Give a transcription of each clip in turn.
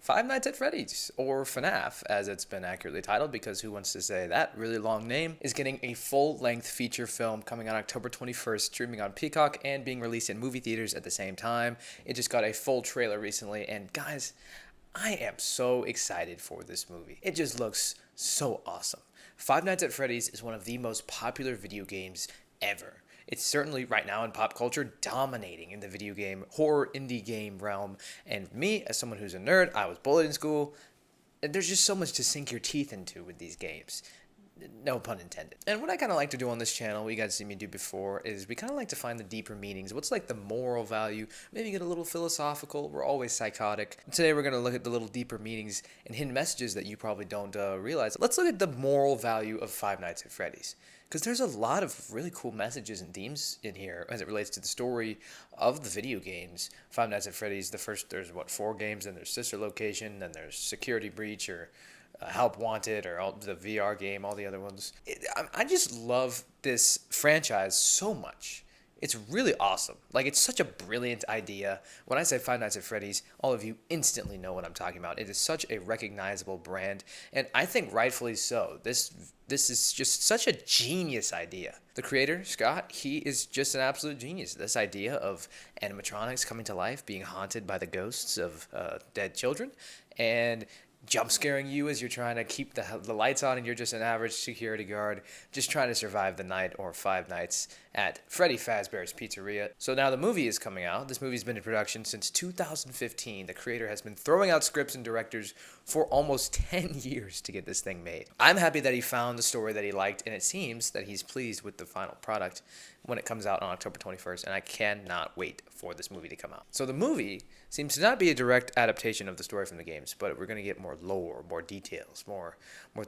Five Nights at Freddy's, or FNAF, as it's been accurately titled, because who wants to say that really long name, is getting a full-length feature film coming on October 21st, streaming on Peacock, and being released in movie theaters at the same time. It just got a full trailer recently, and guys, I am so excited for this movie. It just looks so awesome. Five Nights at Freddy's is one of the most popular video games ever. It's certainly right now in pop culture dominating in the video game, horror, indie game realm. And me, as someone who's a nerd, I was bullied in school. And there's just so much to sink your teeth into with these games. No pun intended. And what I kind of like to do on this channel, what you guys see me do before, is we kind of like to find the deeper meanings. What's like the moral value? Maybe get a little philosophical. We're always psychotic. Today we're going to look at the little deeper meanings and hidden messages that you probably don't realize. Let's look at the moral value of Five Nights at Freddy's. Because there's a lot of really cool messages and themes in here as it relates to the story of the video games. Five Nights at Freddy's, there's 4 games, then there's Sister Location, then there's Security Breach, or Help Wanted, or the VR game, all the other ones. I just love this franchise so much. It's really awesome. Like, it's such a brilliant idea. When I say Five Nights at Freddy's, all of you instantly know what I'm talking about. It is such a recognizable brand, and I think rightfully so. This is just such a genius idea. The creator, Scott, he is just an absolute genius. This idea of animatronics coming to life, being haunted by the ghosts of dead children, and jump scaring you as you're trying to keep the lights on and you're just an average security guard just trying to survive the night or 5 nights at Freddy Fazbear's Pizzeria. So now the movie is coming out. This movie's been in production since 2015. The creator has been throwing out scripts and directors for almost 10 years to get this thing made. I'm happy that he found the story that he liked, and it seems that he's pleased with the final product when it comes out on October 21st, and I cannot wait for this movie to come out. So the movie seems to not be a direct adaptation of the story from the games, but we're going to get more lore, more details, more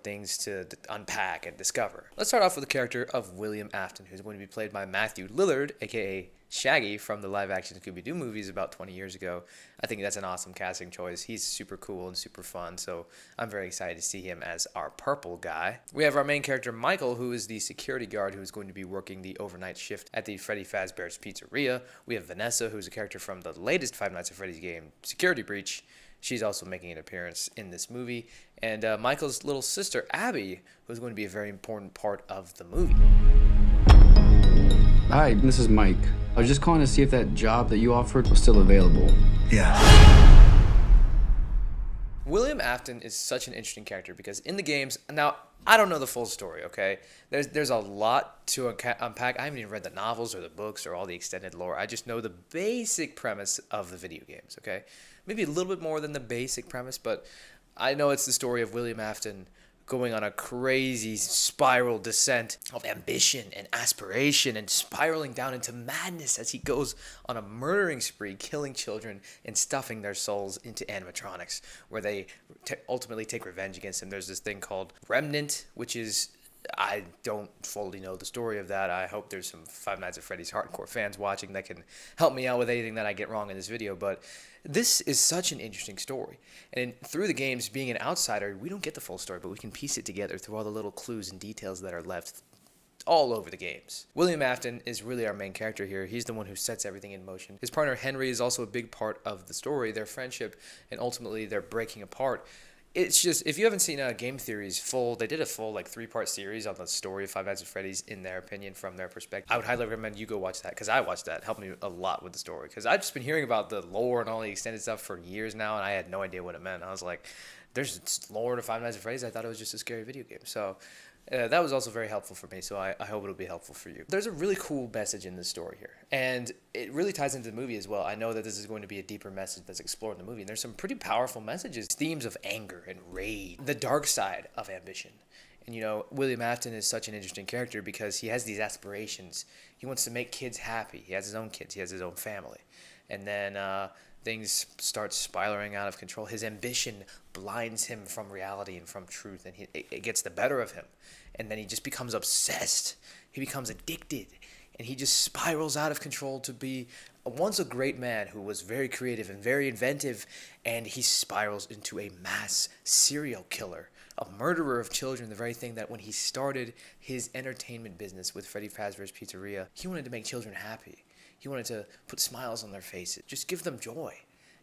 things to unpack and discover. Let's start off with the character of William Afton, who's going to be played by Matthew Lillard, aka Shaggy from the live-action Scooby-Doo movies about 20 years ago. I think that's an awesome casting choice. He's super cool and super fun, so I'm very excited to see him as our purple guy. We have our main character, Michael, who is the security guard who is going to be working the overnight shift at the Freddy Fazbear's Pizzeria. We have Vanessa, who's a character from the latest Five Nights at Freddy's game, Security Breach. She's also making an appearance in this movie. And Michael's little sister, Abby, who's going to be a very important part of the movie. Hi, this is Mike. I was just calling to see if that job that you offered was still available. Yeah. William Afton is such an interesting character because in the games, now I don't know the full story, okay? There's a lot to unpack. I haven't even read the novels or the books or all the extended lore. I just know the basic premise of the video games, okay? Maybe a little bit more than the basic premise, but I know it's the story of William Afton going on a crazy spiral descent of ambition and aspiration and spiraling down into madness as he goes on a murdering spree, killing children and stuffing their souls into animatronics, where they ultimately take revenge against him. There's this thing called Remnant, which is, I don't fully know the story of that. I hope there's some Five Nights at Freddy's hardcore fans watching that can help me out with anything that I get wrong in this video, but this is such an interesting story. And through the games, being an outsider, we don't get the full story, but we can piece it together through all the little clues and details that are left all over the games. William Afton is really our main character here. He's the one who sets everything in motion. His partner, Henry, is also a big part of the story, their friendship, and ultimately their breaking apart. It's just, if you haven't seen Game Theory's they did a full 3-part series on the story of Five Nights at Freddy's in their opinion, from their perspective. I would highly recommend you go watch that, because I watched that. It helped me a lot with the story, because I've just been hearing about the lore and all the extended stuff for years now, and I had no idea what it meant. I was like, there's lore to Five Nights at Freddy's? I thought it was just a scary video game. So that was also very helpful for me, so I hope it'll be helpful for you. There's a really cool message in this story here, and it really ties into the movie as well. I know that this is going to be a deeper message that's explored in the movie, and there's some pretty powerful messages, themes of anger and rage, the dark side of ambition. And William Afton is such an interesting character because he has these aspirations. He wants to make kids happy. He has his own kids. He has his own family. And then things start spiraling out of control. His ambition blinds him from reality and from truth, and it gets the better of him. And then he just becomes obsessed. He becomes addicted, and he just spirals out of control to be once a great man who was very creative and very inventive, and he spirals into a mass serial killer, a murderer of children, the very thing that when he started his entertainment business with Freddy Fazbear's Pizzeria, he wanted to make children happy. He wanted to put smiles on their faces, just give them joy.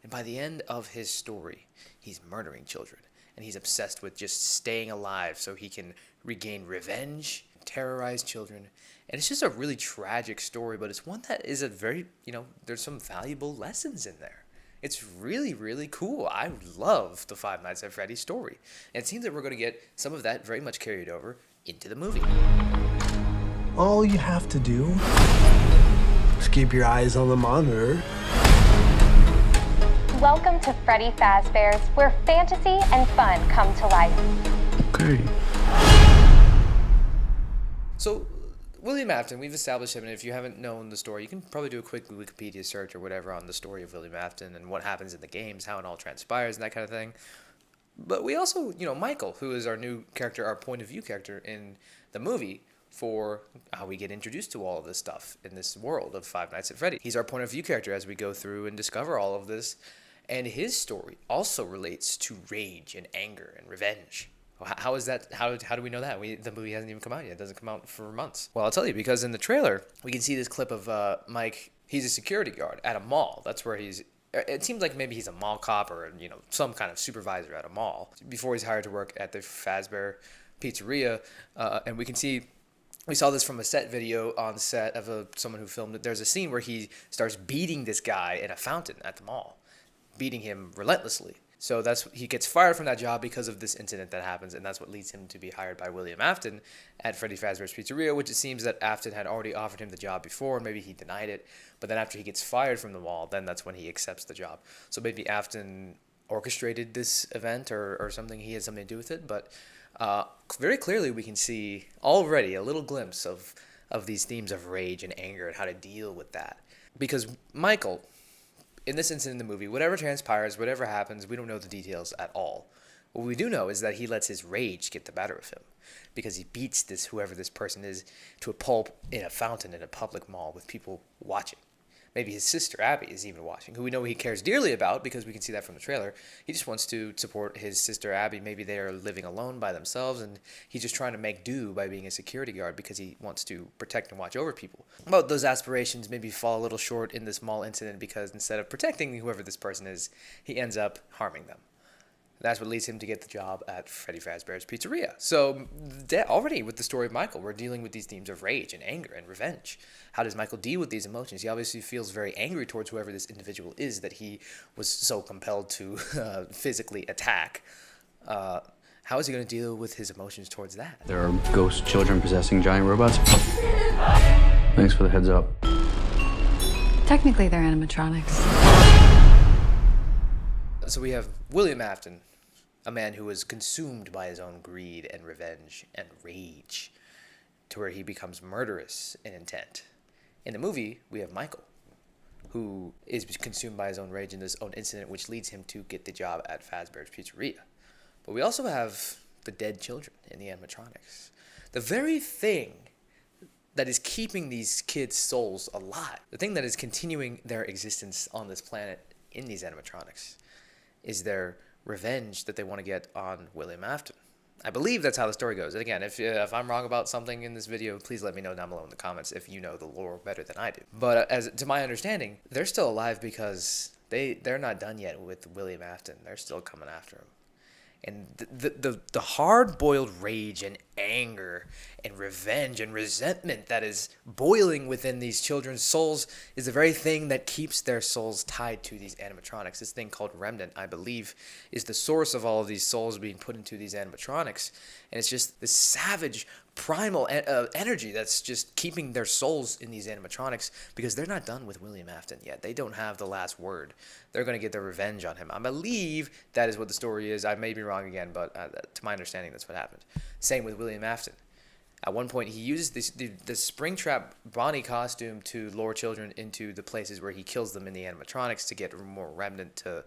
And by the end of his story, he's murdering children. And he's obsessed with just staying alive so he can regain revenge, terrorize children. And it's just a really tragic story, but it's one that is a very, there's some valuable lessons in there. It's really, really cool. I love the Five Nights at Freddy's story. And it seems that we're going to get some of that very much carried over into the movie. All you have to do is keep your eyes on the monitor. Welcome to Freddy Fazbear's, where fantasy and fun come to life. Okay. So, William Afton, we've established him, and if you haven't known the story, you can probably do a quick Wikipedia search or whatever on the story of William Afton and what happens in the games, how it all transpires, and that kind of thing. But we also, Michael, who is our new character, our point of view character in the movie, for how we get introduced to all of this stuff in this world of Five Nights at Freddy. He's our point of view character as we go through and discover all of this. And his story also relates to rage and anger and revenge. How is that? How do we know that? The movie hasn't even come out yet. It doesn't come out for months. Well, I'll tell you, because in the trailer, we can see this clip of Mike. He's a security guard at a mall. That's where he's... It seems like maybe he's a mall cop or, some kind of supervisor at a mall before he's hired to work at the Fazbear Pizzeria. And we can see... We saw this from a set video on set of someone who filmed it. There's a scene where he starts beating this guy in a fountain at the mall, beating him relentlessly. So he gets fired from that job because of this incident that happens, and that's what leads him to be hired by William Afton at Freddy Fazbear's Pizzeria, which it seems that Afton had already offered him the job before, and maybe he denied it. But then after he gets fired from the mall, then that's when he accepts the job. So maybe Afton orchestrated this event or something. He had something to do with it, but... very clearly we can see already a little glimpse of these themes of rage and anger and how to deal with that. Because Michael, in this incident in the movie, whatever transpires, whatever happens, we don't know the details at all. What we do know is that he lets his rage get the better of him because he beats whoever this person is to a pulp in a fountain in a public mall with people watching. Maybe his sister, Abby, is even watching, who we know he cares dearly about because we can see that from the trailer. He just wants to support his sister, Abby. Maybe they are living alone by themselves, and he's just trying to make do by being a security guard because he wants to protect and watch over people. But those aspirations maybe fall a little short in this mall incident because instead of protecting whoever this person is, he ends up harming them. That's what leads him to get the job at Freddy Fazbear's Pizzeria. So already with the story of Michael, we're dealing with these themes of rage and anger and revenge. How does Michael deal with these emotions? He obviously feels very angry towards whoever this individual is that he was so compelled to physically attack. How is he going to deal with his emotions towards that? There are ghost children possessing giant robots. Thanks for the heads up. Technically, they're animatronics. So we have William Afton, a man who is consumed by his own greed and revenge and rage, to where he becomes murderous in intent. In the movie, we have Michael, who is consumed by his own rage in this own incident, which leads him to get the job at Fazbear's Pizzeria. But we also have the dead children in the animatronics. The very thing that is keeping these kids' souls alive, the thing that is continuing their existence on this planet in these animatronics, is their revenge that they want to get on William Afton. I believe that's how the story goes. And again, if I'm wrong about something in this video, please let me know down below in the comments if you know the lore better than I do. But as to my understanding, they're still alive because they're not done yet with William Afton. They're still coming after him. And the hard-boiled rage and anger and revenge and resentment that is boiling within these children's souls is the very thing that keeps their souls tied to these animatronics. This thing called Remnant, I believe, is the source of all of these souls being put into these animatronics. And it's just this savage, primal energy that's just keeping their souls in these animatronics because they're not done with William Afton yet. They don't have the last word. They're going to get their revenge on him. I believe that is what the story is. I may be wrong again, but to my understanding, that's what happened. Same with William Afton. At one point, he uses the Springtrap Bonnie costume to lure children into the places where he kills them in the animatronics to get more Remnant to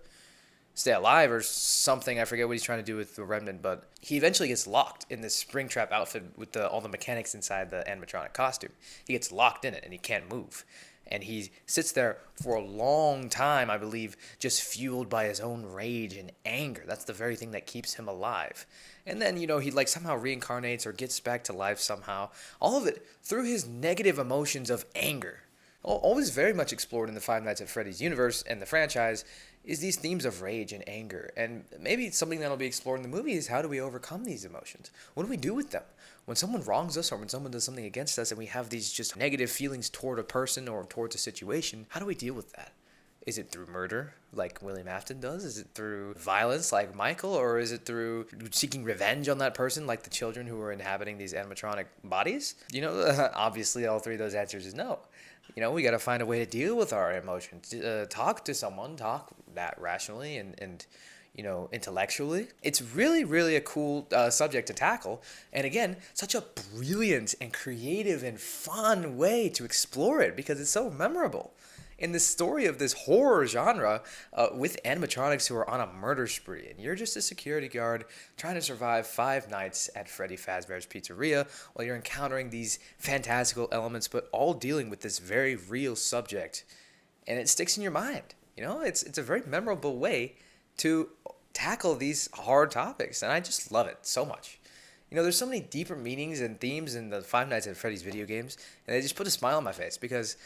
stay alive or something. I forget what he's trying to do with the Remnant, but he eventually gets locked in this Springtrap outfit with all the mechanics inside the animatronic costume. He gets locked in it and he can't move. And he sits there for a long time, I believe, just fueled by his own rage and anger. That's the very thing that keeps him alive. And then, he somehow reincarnates or gets back to life somehow. All of it through his negative emotions of anger. Always very much explored in the Five Nights at Freddy's universe and the franchise is these themes of rage and anger. And maybe something that'll be explored in the movie is how do we overcome these emotions? What do we do with them? When someone wrongs us or when someone does something against us and we have these just negative feelings toward a person or towards a situation, how do we deal with that? Is it through murder, like William Afton does? Is it through violence, like Michael? Or is it through seeking revenge on that person, like the children who are inhabiting these animatronic bodies? Obviously, all three of those answers is no. We got to find a way to deal with our emotions. Talk to someone, talk that rationally and intellectually. It's really, really a cool subject to tackle. And again, such a brilliant and creative and fun way to explore it because it's so memorable. In the story of this horror genre with animatronics who are on a murder spree, and you're just a security guard trying to survive 5 nights at Freddy Fazbear's Pizzeria while you're encountering these fantastical elements, but all dealing with this very real subject, and it sticks in your mind. It's a very memorable way to tackle these hard topics, and I just love it so much. There's so many deeper meanings and themes in the Five Nights at Freddy's video games, and they just put a smile on my face because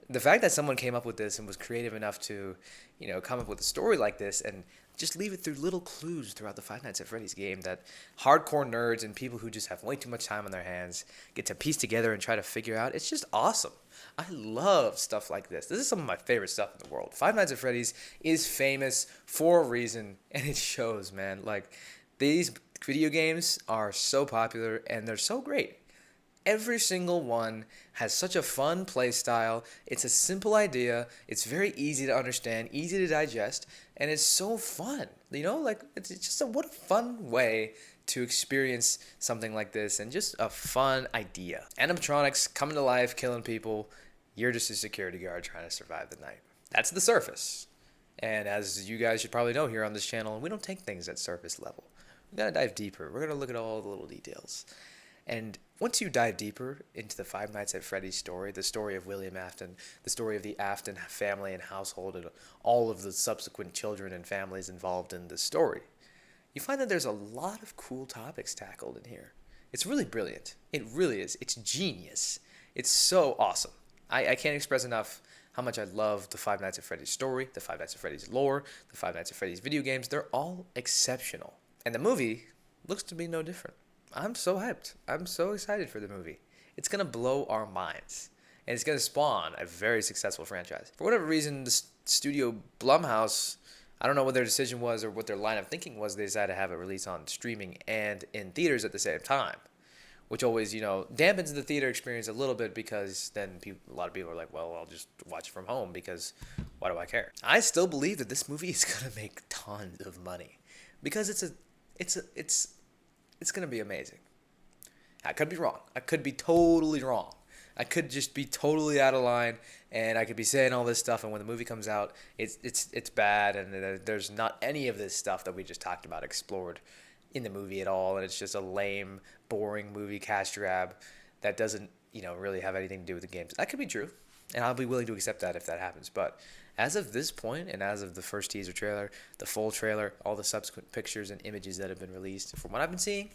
the fact that someone came up with this and was creative enough to, come up with a story like this and just leave it through little clues throughout the Five Nights at Freddy's game that hardcore nerds and people who just have way too much time on their hands get to piece together and try to figure out. It's just awesome. I love stuff like this. This is some of my favorite stuff in the world. Five Nights at Freddy's is famous for a reason, and it shows, man. Like, these video games are so popular and they're so great. Every single one has such a fun play style. It's a simple idea. It's very easy to understand, easy to digest, and it's so fun. It's just what a fun way to experience something like this and just a fun idea. Animatronics coming to life, killing people. You're just a security guard trying to survive the night. That's the surface. And as you guys should probably know here on this channel, we don't take things at surface level. We gotta dive deeper. We're gonna look at all the little details. And once you dive deeper into the Five Nights at Freddy's story, the story of William Afton, the story of the Afton family and household, and all of the subsequent children and families involved in the story, you find that there's a lot of cool topics tackled in here. It's really brilliant. It really is. It's genius. It's so awesome. I can't express enough how much I love the Five Nights at Freddy's story, the Five Nights at Freddy's lore, the Five Nights at Freddy's video games. They're all exceptional. And the movie looks to be no different. I'm so hyped. I'm so excited for the movie. It's going to blow our minds. And it's going to spawn a very successful franchise. For whatever reason, the studio Blumhouse, I don't know what their decision was or what their line of thinking was. They decided to have it released on streaming and in theaters at the same time. Which always, dampens the theater experience a little bit because then a lot of people are like, well, I'll just watch it from home because why do I care? I still believe that this movie is going to make tons of money. Because it's going to be amazing. I could be wrong. I could be totally wrong. I could just be totally out of line, and I could be saying all this stuff, and when the movie comes out, it's bad, and there's not any of this stuff that we just talked about explored in the movie at all, and it's just a lame, boring movie cash grab that doesn't, really have anything to do with the games. That could be true, and I'll be willing to accept that if that happens, but as of this point, and as of the first teaser trailer, the full trailer, all the subsequent pictures and images that have been released, from what I've been seeing,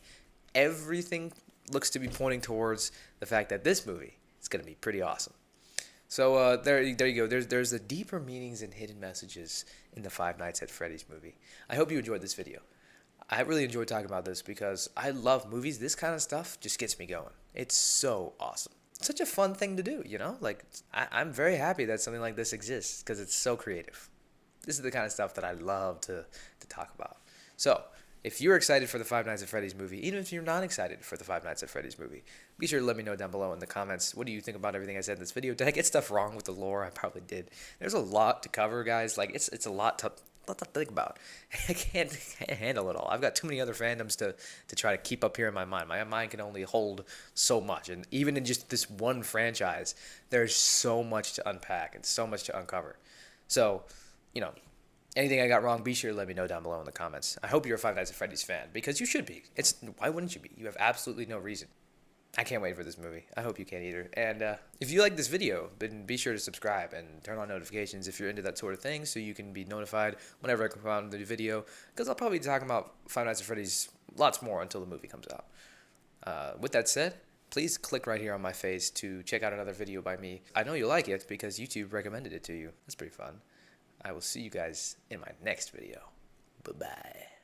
everything looks to be pointing towards the fact that this movie is going to be pretty awesome. So there you go. There's the deeper meanings and hidden messages in the Five Nights at Freddy's movie. I hope you enjoyed this video. I really enjoyed talking about this because I love movies. This kind of stuff just gets me going. It's so awesome. Such a fun thing to do, I'm very happy that something like this exists because it's so creative. This is the kind of stuff that I love to talk about. So, if you're excited for the Five Nights at Freddy's movie, even if you're not excited for the Five Nights at Freddy's movie, be sure to let me know down below in the comments. What do you think about everything I said in this video? Did I get stuff wrong with the lore? I probably did. There's a lot to cover, guys. It's a lot to think about. I can't handle it all. I've got too many other fandoms to try to keep up here in my mind. My mind can only hold so much. And even in just this one franchise, there's so much to unpack and so much to uncover. So, anything I got wrong, be sure to let me know down below in the comments. I hope you're a Five Nights at Freddy's fan, because you should be. Why wouldn't you be? You have absolutely no reason. I can't wait for this movie. I hope you can either. And if you like this video, then be sure to subscribe and turn on notifications if you're into that sort of thing, so you can be notified whenever I come out with a video, because I'll probably be talking about Five Nights at Freddy's lots more until the movie comes out. With that said, please click right here on my face to check out another video by me. I know you'll like it because YouTube recommended it to you. That's pretty fun. I will see you guys in my next video. Bye-bye.